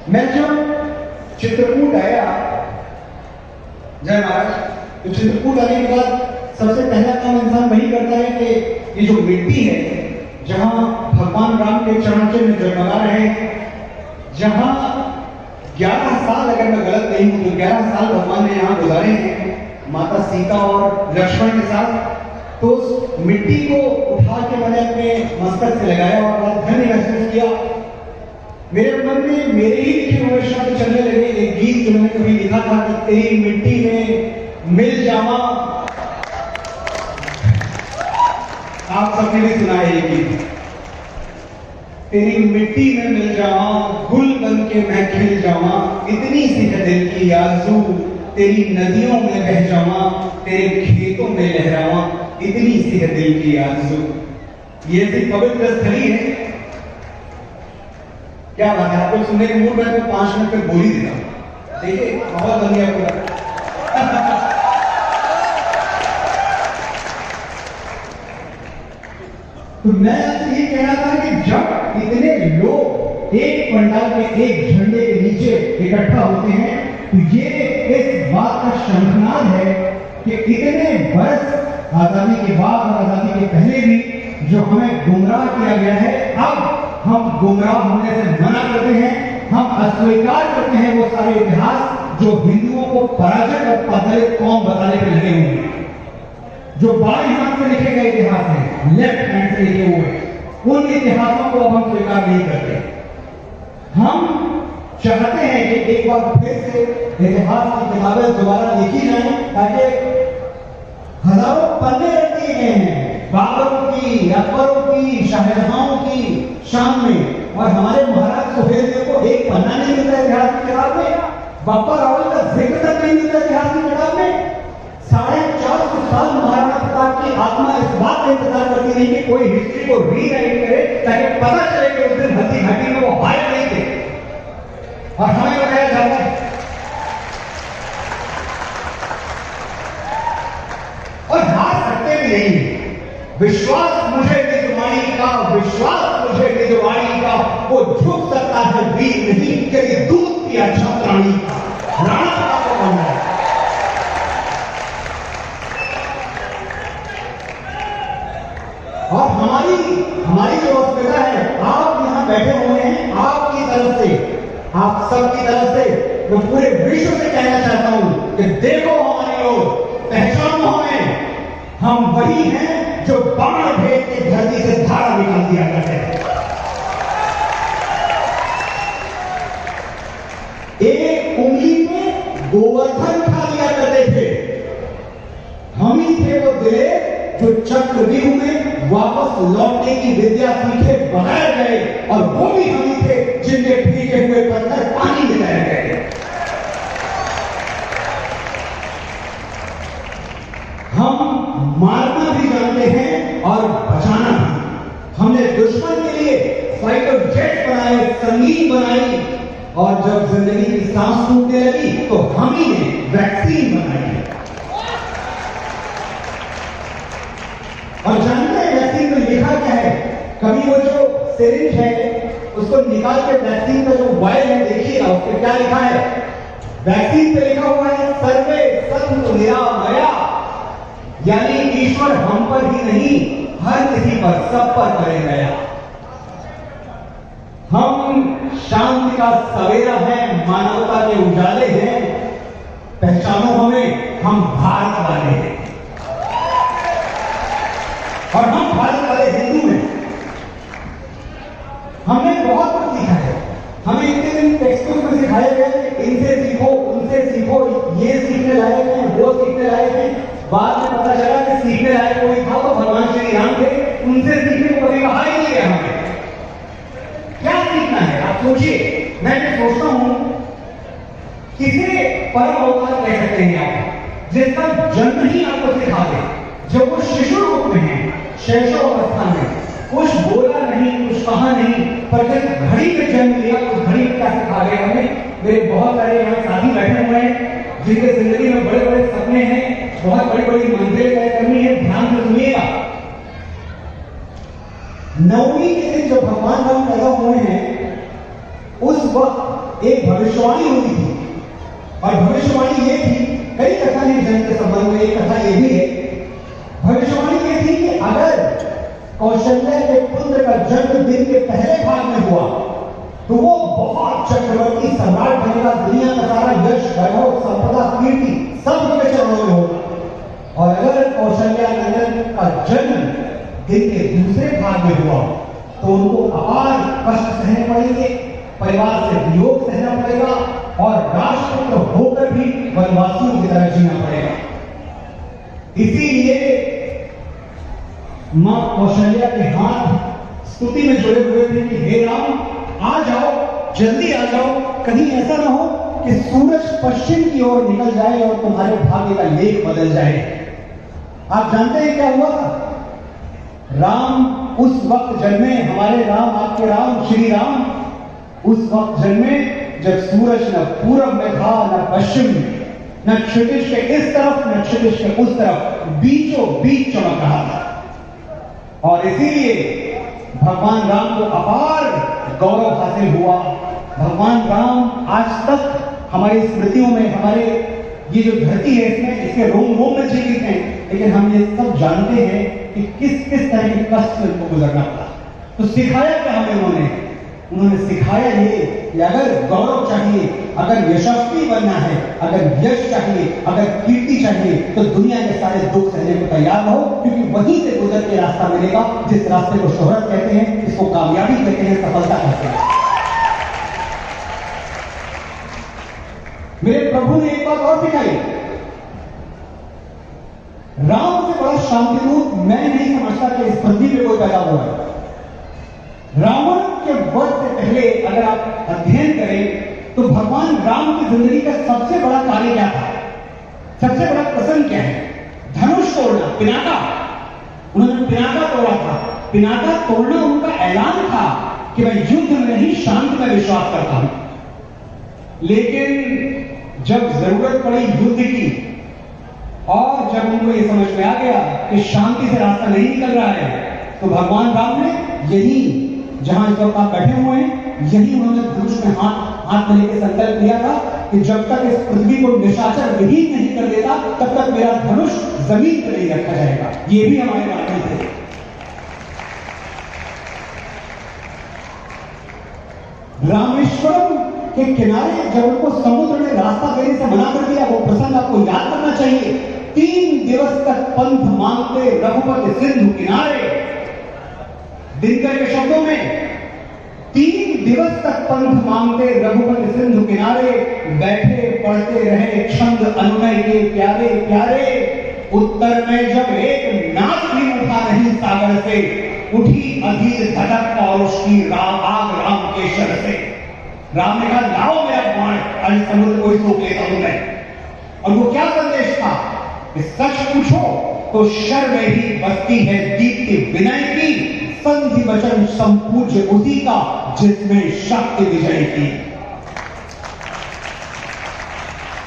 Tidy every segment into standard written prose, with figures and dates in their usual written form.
मैं जब चित्रकूट आया, जय महाराज, तो चित्रकूट आने के बाद सबसे पहला काम इंसान वही करता है कि ये जो मिट्टी है, जहां भगवान राम के चरणों में जगमगा रहे हैं, जहां 11 साल, अगर मैं गलत नहीं हूं तो 11 साल भगवान ने यहाँ गुजारे हैं माता सीता और लक्ष्मण के साथ, तो उस मिट्टी को उठा के मैंने अपने मस्तक से लगाया और बहुत धन्य महसूस किया। मेरे मन में मेरे ही लिखे हुए शब्द चलने लगे, एक गीत जो मैंने कभी लिखा था कि तेरी मिट्टी में मिल जावा। आप सबने भी सुना है ये गीत। तेरी मिट्टी में मिल जावा, गुल बन के मैं खिल जावा, इतनी सी है दिल की आरज़ू, तेरी नदियों में बह जावा, तेरे खेतों में लहरावा, इतनी सी है दिल की आरज़ू। ये ऐसी पवित्र स्थली है, क्या बात है। आप लोग सुनने के मूड में तो 5 मिनट तक बोल ही देता हूं। देखिए बहुत बन गया पूरा। तो मैं आपसे ये कह रहा था कि जब इतने लोग एक पंडाल के एक झंडे के नीचे इकट्ठा होते हैं, तो ये इस बात का शंखनाद है कि इतने बरस आजादी के बाद और आजादी के पहले भी जो हमें गुमराह किया गया है, अब हम गुमराह होने से मना करते हैं। हम अस्वीकार करते हैं वो सारे इतिहास जो हिंदुओं को पराजित और पतले कौम बताने पर लगे हुए हैं, जो बाएं हाथ से लिखे गए इतिहास हैं, लेफ्ट हैंड से लिखे हुए, उन इतिहासों को अब हम स्वीकार नहीं करते। हम चाहते हैं कि एक बार फिर से इतिहास की किताबें दोबारा लिखी जाएं, ताकि हजारों पन्ने रख दिए गए हैं बाबरों की, अकबरों की, शाहजहां की शान में, और हमारे महाराज सुहेलदेव को एक पन्ना नहीं मिलता इतिहास की किताब में, बाबा रावल का जिक्र तक नहीं मिलता इतिहास की किताब में। 450 साल महाराणा प्रताप की आत्मा इस बात का इंतजार करती रही कि कोई हिस्ट्री को रीराइट करे, ताकि पता चले कि उस दिन हल्दी घाटी में वो हार नहीं थे, और हमें बताया जाता है। और हार सकते भी नहीं। विश्वास मुझे निजवाणी का, विश्वास मुझे निजवाणी का, वो झुक सकता है वीर नहीं, कि दूध पिया छत्राणी का। राणा प्रताप को मानना है। और हमारी जो अस्मिता है, आप यहां बैठे हुए हैं, आपकी तरफ से, आप सबकी तरफ से मैं पूरे विश्व से कहना चाहता हूं कि देखो हमारे लोग, पहचानो हमें, हम वही हैं जो बाण भेद के धरती से धारा निकाल दिया करते हैं। एक उंगली में गोवर्धन खा लिया करते थे, हम ही थे वो दिले जो चक्रव्यूह में वापस लौटने की विद्या सीखे बगैर गए, और वो भी हम ही थे जिनके भीगे हुए पत्थर पानी में बह गए। हम मारना भी जानते हैं और बचाना भी। हमने दुश्मन के लिए फाइटर जेट बनाए, संगीन बनाई, और जब जिंदगी की सांस टूटने लगी तो हम ही ने वैक्सीन बनाई। और जानते हैं वैक्सीन में लिखा क्या है? कभी वो जो सिरिंज है उसको निकाल के वैक्सीन का जो वायल है देखिएगा, उस पर क्या लिखा है? वैक्सीन पे लिखा हुआ है सर्वे संत निरामया, यानी ईश्वर हम पर ही नहीं, हर किसी पर, सब पर करे गया। हम शांति का सवेरा है, मानवता के उजाले हैं, पहचानो हमें, हम भारत वाले हैं, और हम भारत वाले हिंदू हैं। हमने बहुत कुछ सीखा है, हमें इतने दिन टेक्स्ट बुक में सिखाया गया कि इनसे सीखो, उनसे सीखो, ये सीखने लायक है, वो सीखने लायक है। बाद में पता चला कि सीखने लायक कोई था तो भगवान श्री राम थे, उनसे सीखने को कभी कहा ही नहीं गया हमें। क्या सीखना है आप सोचिए। मैं जो सोचता हूं, किसे परम अवतार कह सकते हैं आप, जिसका जन्म ही आपको सिखा दे, जब वो शिशु रूप में है, शैशव अवस्था में, कुछ बोला नहीं, कुछ कहा नहीं, पर जिस घड़ी में जन्म लिया उस घड़ी में क्या सिखा गया हमें। मेरे बहुत सारे यहाँ साथी बैठे हुए हैं जिनके जिंदगी में बड़े बड़े सपने हैं, बहुत बड़ी बड़ी मंजिलें तय करनी है। ध्यान से सुनिएगा, नवमी के दिन जब भगवान राम पैदा हुए हैं, उस वक्त एक भविष्यवाणी हुई थी, और भविष्यवाणी ये थी, कई कथा है जन्म के संबंध में, एक कथा ये भी है। भविष्यवाणी ये थी कि अगर कौशल्या के पुत्र का जन्म दिन के पहले भाग में हुआ तो वो बहुत चक्रवर्ती सम्राट बनेगा, दुनिया का सारा यश, वैभव, संपदा, कीर्ति सब उनके चरणों में होगा। और अगर कौशल्या नंदन का जन्म दिन के दूसरे भाग में हुआ तो उनको अपार कष्ट सहने पड़ेंगे, परिवार से वियोग सहना पड़ेगा, और राष्ट्रपुत्र होकर भी वनवासियों की तरह जीना पड़ेगा। इसीलिए मां कौशल्या के हाथ स्तुति में जुड़े हुए थे कि हे राम, आ जाओ, जल्दी आ जाओ, कहीं ऐसा ना हो कि सूरज पश्चिम की ओर निकल जाए और तुम्हारे भाग्य का लेख बदल जाए। आप जानते हैं क्या हुआ था? राम उस वक्त जन्मे, हमारे राम, आपके राम, श्री राम उस वक्त जन्मे जब सूरज न पूरब में था न पश्चिम में, न क्षितिज के इस तरफ न क्षितिज के उस तरफ, बीचों बीच चमक रहा था। और इसीलिए भगवान राम को अपार गौरव हासिल हुआ। भगवान राम आज तक हमारी स्मृतियों में, हमारे ये जो धरती है इसमें, इसके रोम रोम में जीवित हैं, लेकिन हम ये सब जानते हैं कि किस किस तरह के कष्ट से उनको गुजरना पड़ा। तो सिखाया क्या हमें? उन्होंने सिखाया ये कि अगर गौरव चाहिए, अगर यशस्वी बनना है, अगर यश चाहिए, अगर कीर्ति चाहिए, तो दुनिया के सारे दुख सहने को तैयार रहो, क्योंकि वहीं से गुजर के रास्ता मिलेगा, जिस रास्ते को शोहरत कहते हैं, इसको कामयाबी कहते हैं, सफलता कहते हैं। मेरे प्रभु ने एक बात और सिखाई, राम से बड़ा शांतिदूत मैं नहीं समझता कि इस पृथ्वी पे कोई पैदा हुआ है। रावण के वध से पहले अगर आप अध्ययन करें तो भगवान राम की जिंदगी का सबसे बड़ा कार्य क्या था? सबसे बड़ा प्रसंग क्या है? धनुष तोड़ना, पिनाका। उन्होंने पिनाका तोड़ा था। पिनाका तोड़ना उनका ऐलान था कि मैं युद्ध में नहीं, शांति में विश्वास करता हूं। लेकिन जब जरूरत पड़ी युद्ध की, और जब उनको यह समझ में आ गया कि शांति से रास्ता नहीं निकल रहा है, तो भगवान राम ने यही, जहां इस वक्त आप बैठे हुए हैं, यही उन्होंने धनुष में हाथ में लेकर संकल्प लिया था कि जब तक इस पृथ्वी को निशाचर विहीन नहीं कर देता, तब तक मेरा धनुष जमीन पर नहीं रखा जाएगा। ये भी हमारे वाणी थे। रामेश्वरम के किनारे जब उनको समुद्र ने रास्ता देने से मना कर दिया, वो प्रसंग आपको याद करना चाहिए। 3 दिवस तक पंथ मांगते रघुपति सिंधु किनारे, दिनकर के शब्दों में 3 दिवस तक पंथ मांगते रघुपति सिंधु किनारे, बैठे पढ़ते रहे छंद अनुनय के प्यारे प्यारे। उत्तर में जब एक नाद भी उठा नहीं सागर से, उठी अधीर धड़क और उसकी आग राम के शर से। राम ने कहा, लाओ मेरा बाण, आज समुद्र को सोख लेता हूं मैं। और वो क्या संदेश था कि सच पूछो तो शर में ही बसती है दीप्ति विनय की, संधि वचन संपूज्य उसी का जिसमें शक्ति विजय की।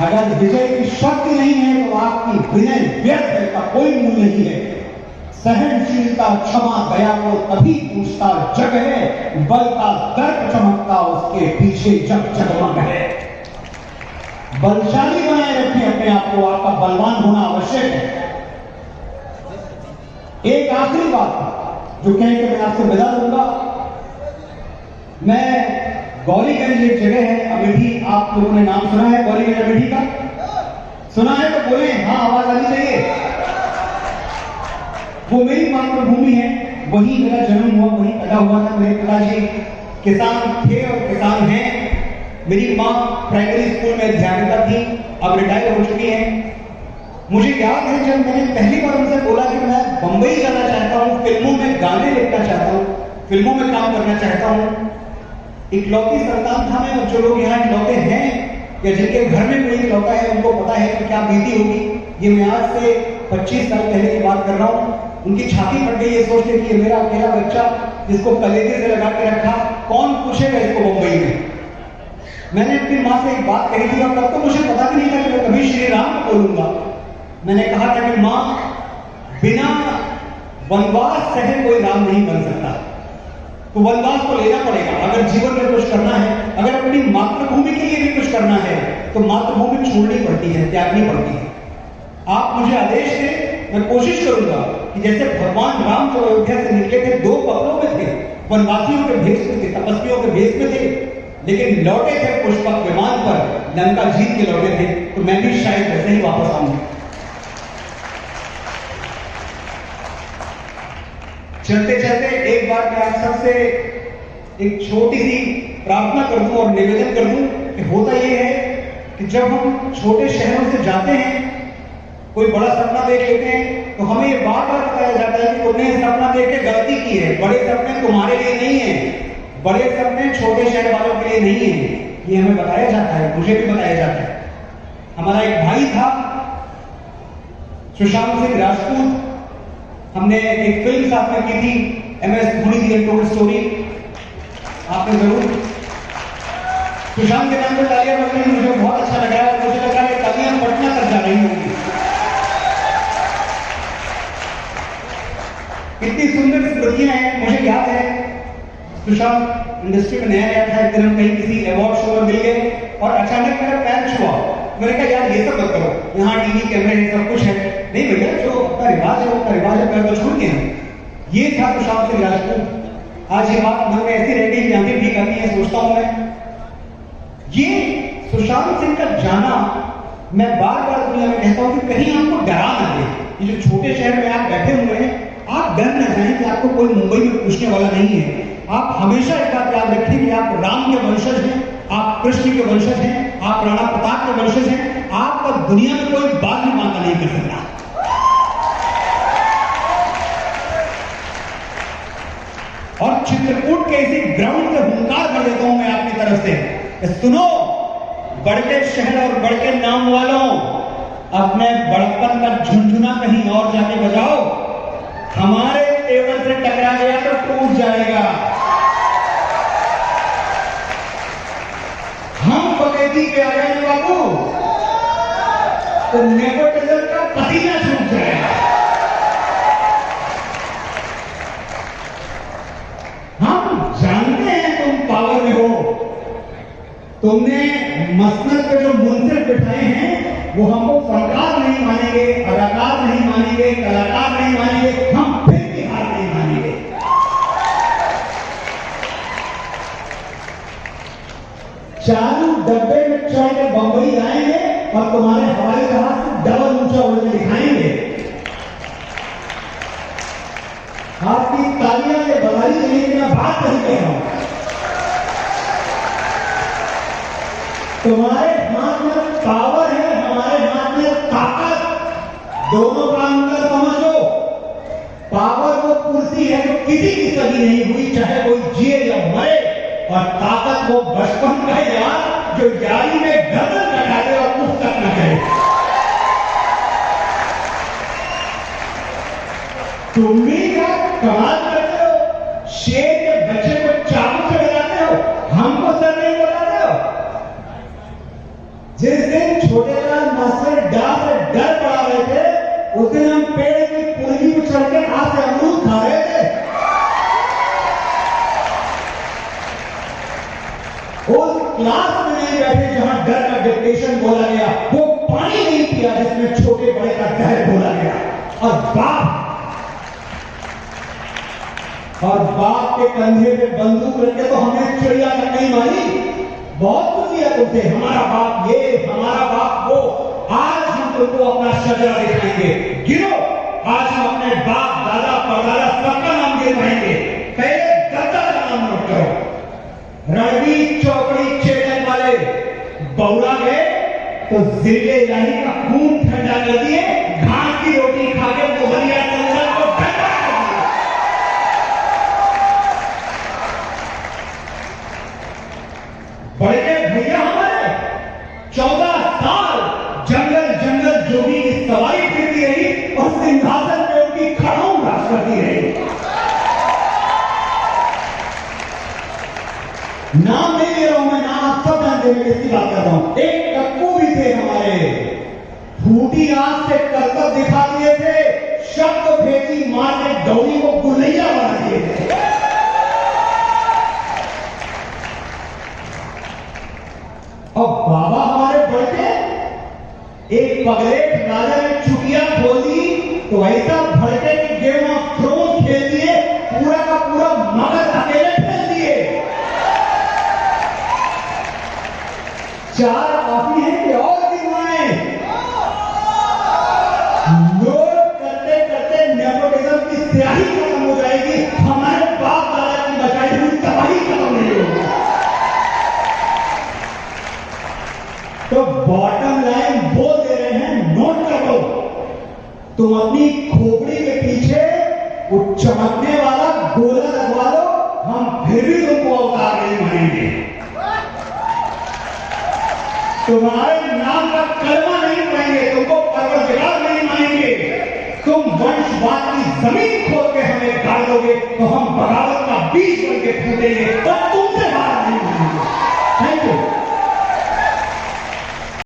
अगर विजय की शक्ति नहीं है तो आपकी विनय व्यर्थ है, का कोई मूल्य नहीं है। सहनशीलता, क्षमा, दया को तभी पूछता जग है, बल का दर्प चमकता उसके पीछे जग जगमग है। बलशाली बनाए रखें अपने आप को, आपका बलवान होना आवश्यक है। एक आखिरी बात जो कह के मैं आपसे विदा दूंगा, मैं गौरीगंज एक जगह है अमेठी, आप लोगों ने नाम सुना है गौरीगंज अमेठी का? सुना है तो बोले हाँ, आवाज आनी चाहिए। वो मेरी मातृभूमि है, वहीं मेरा जन्म हुआ, वहीं पैदा हुआ था। मेरे पिताजी किसान थे और किसान हैं। मेरी माँ प्राइमरी स्कूल में अध्यापिका थी, अब रिटायर हो चुकी है। मुझे याद है जब मैंने पहली बार उनसे बोला कि मैं बंबई जाना चाहता हूँ, फिल्मों में गाने लिखना चाहता हूँ, फिल्मों में काम करना चाहता हूँ। इकलौती संतान था मैं, और जो लोग यहाँ इकलौते हैं या जिनके घर में कोई इकलौता है, उनको पता है कि क्या बीती होगी। ये मैं आज से 25 साल पहले की बात कर रहा हूँ। उनकी छाती फट गई ये सोच के कि मेरा अकेला बच्चा जिसको कलेजे से लगा के रखा, कौन पूछेगा इसको बंबई में। मैंने अपनी माँ से एक बात कही थी, और तब तो मुझे पता भी नहीं था कि मैं कभी श्री राम को बोलूंगा। मैंने कहा था कि माँ, बिना वनवास सहे कोई राम नहीं बन सकता। तो वनवास को लेना पड़ेगा। अगर जीवन में कुछ करना है, अगर अपनी मातृभूमि के लिए भी कुछ करना है, तो मातृभूमि छोड़नी पड़ती है, त्यागनी पड़ती है। आप मुझे आदेश दें, मैं कोशिश करूंगा कि जैसे भगवान राम जो अयोध्या से निकले थे, 2 कपड़ों में थे, वनवासियों के भेष में थे, तपस्वियों के भेष में थे, लेकिन लौटे थे पुष्पक विमान पर, लंका जीत के लौटे थे। तो मैं भी शायद वैसे ही वापस आऊंगा। चलते चलते एक बार मैं आप सबसे एक छोटी सी प्रार्थना कर दूं और निवेदन कर दूं कि होता यह है कि जब हम छोटे शहरों से जाते हैं, कोई बड़ा सपना देख लेते हैं, तो हमें ये बार बार बताया जाता है कि तुमने सपना देख के गलती की है, बड़े सपने तुम्हारे लिए नहीं है, बड़े सपने छोटे शहर वालों के लिए नहीं है। ये हमें बताया जाता है, मुझे भी बताया जाता है। हमारा एक भाई था सुशांत सिंह राजपूत, हमने एक फिल्म साथ में की थी, MS Dhoni the untold story. आपने जरूर सुशांत के नाम पर तालियां बज रही, मुझे बहुत अच्छा लग रहा है और मुझे लग रहा है तालियां पटना तक जा रही होंगी। कितनी सुंदर स्मृतियां हैं। मुझे याद है सुशांत इंडस्ट्री में नया नया था, एक दिन हम कहीं किसी अवार्ड शो में मिल गए और अचानक मेरा पैर छुआ। मैंने कहा यार ये सब मत करो, यहाँ टीवी कैमरे सब कुछ है। नहीं भैया, जो अपना रिवाज है वो अपना रिवाज है, पैर तो छूट गया। ये था सुशांत सिंह राजपूत। आज ये बात मन में ऐसी रह गई, आंखें भी करती है, सोचता हूं मैं, ये सुशांत सिंह का जाना, मैं बार बार दुनिया में कहता हूं कि कहीं आपको डरा ना दे। ये जो छोटे शहर में आप बैठे हुए हैं, आप डर न जाएं कि आपको कोई मुंबई में पूछने वाला नहीं है। आप हमेशा एक बात याद रखें कि आप राम के वंशज हैं, आप कृष्ण के वंशज हैं, आप राणा प्रताप के वंशज हैं। आपका दुनिया में कोई बात भी मानना नहीं कर सकता। और चित्रकूट के इसी ग्राउंड से हुंकार कर देता हूं मैं आपकी तरफ से, सुनो बड़के शहर और बड़के नाम वालों, अपने बड़पन का झुनझुना कहीं और जाके बजाओ। हमारे तेवर से टकरा गया तो टूट जाएगा। हम बकैती पे आ गए बाबू, तो नेपोटिज्म का पसीना छूट जाएगा। हम जानते हैं तुम पावर में हो, तुमने मसनद पे जो मुंसिफ बिठाए हैं वो हमको फनकार नहीं मानेंगे, अदाकार नहीं मानेंगे, कलाकार नहीं मानेंगे, हम फिर भी हार नहीं मानेंगे। चालू डब्बे में चढ़ के बंबई आएंगे और तुम्हारे हवाई जहाज से डबल ऊंचा उड़ने दिखाएंगे। आपकी तालियां ये बधाई चलिए कि मैं बात नहीं कह रहा हूं। तुम्हारे हाथ में पावर है, हमारे हाथ में ताकत, दोनों का अंतर समझो। पावर वो कुर्सी है जो किसी की सदी नहीं हुई, चाहे कोई जिए या मरे, और ताकत वो बचपन का यार जो यारी में गर्दन कटा दे और कुछ तक न करे। तुम भी क्या कमाल करते हो, शेर के बच्चे को चाकू से बजाते हो, हमको सर नहीं बताते हो। जिस दिन छोटे लाल मास्टर डा से डर पड़ा रहे थे, उस दिन हम पेड़ की पुर्गी पर चढ़ के हाथ से अमरूद खा रहे थे। उस क्लास में नहीं बैठे जहां डर का डिक्टेशन बोला गया, वो पानी नहीं पिया जिसमें छोटे बड़े का डर बोला गया। और बाप के कंधे पे बंदूक रखे तो हमने चिड़िया तक नहीं मारी। बहुत कुछ दिया तुमसे, हमारा बाप ये, हमारा बाप वो। आज हम तुमको अपना शजरा दिखाएंगे। गिरो, आज हम अपने बाप दादा परदादा सबका नाम गिरवाएंगे। पहले दादा का नाम नोट करो। रणवीर चौकड़ी चेतन वाले बौला गए तो जिले इलाही का खून ठंडा कर दिए, घास की रोटी खाके मोहनिया संसद को ठंडा कर दिया। बड़े भैया हमारे 14 साल जंगल जंगल जोगी की सवारी फिरती रही और सिंहासन पे उनकी खड़ाऊ राज करती रही। नाम नहीं ले रहा हूं मैं, नाम आप सब जानते हैं, किसकी बात कर रहा हूं। एक कक्कू भी थे हमारे, फूटी आंख से करतब दिखा दिए थे, शब्द भेजी मार के गौरी को गुलैया बना दिए थे। और बाबा हमारे बढ़ते एक पगलेट राजा ने चुटिया खोल दी तो ऐसा भड़के कि गेम ऑफ थ्रोन्स खेल दिए, पूरा का पूरा मगध अकेले फेल दिए। 4 काफी है कि और गिनवाए? लोग करते करते नेपोटिज्म की स्याही खत्म हो जाएगी, हमारे बाप दादा की बचाई हुई तबाही खत्म नहीं होगी। तो बॉटम लाइन बोल दे रहे हैं, नोट कर लो, तुम अपनी खोपड़ी के पीछे वो चमकने वाला गोला लगवा लो, हम फिर भी तुमको अवतार नहीं मानेंगे। तुम्हारे नाम का कलमा नहीं पाएंगे, तुमको परवरदिगार नहीं मानेंगे। तुम वंशवाद की जमीन खोल के हमें गाड़ दोगे तो हम बगावत का बीज बन के फूटेंगे और तुमसे बाहर नहीं मानेंगे। Thank you.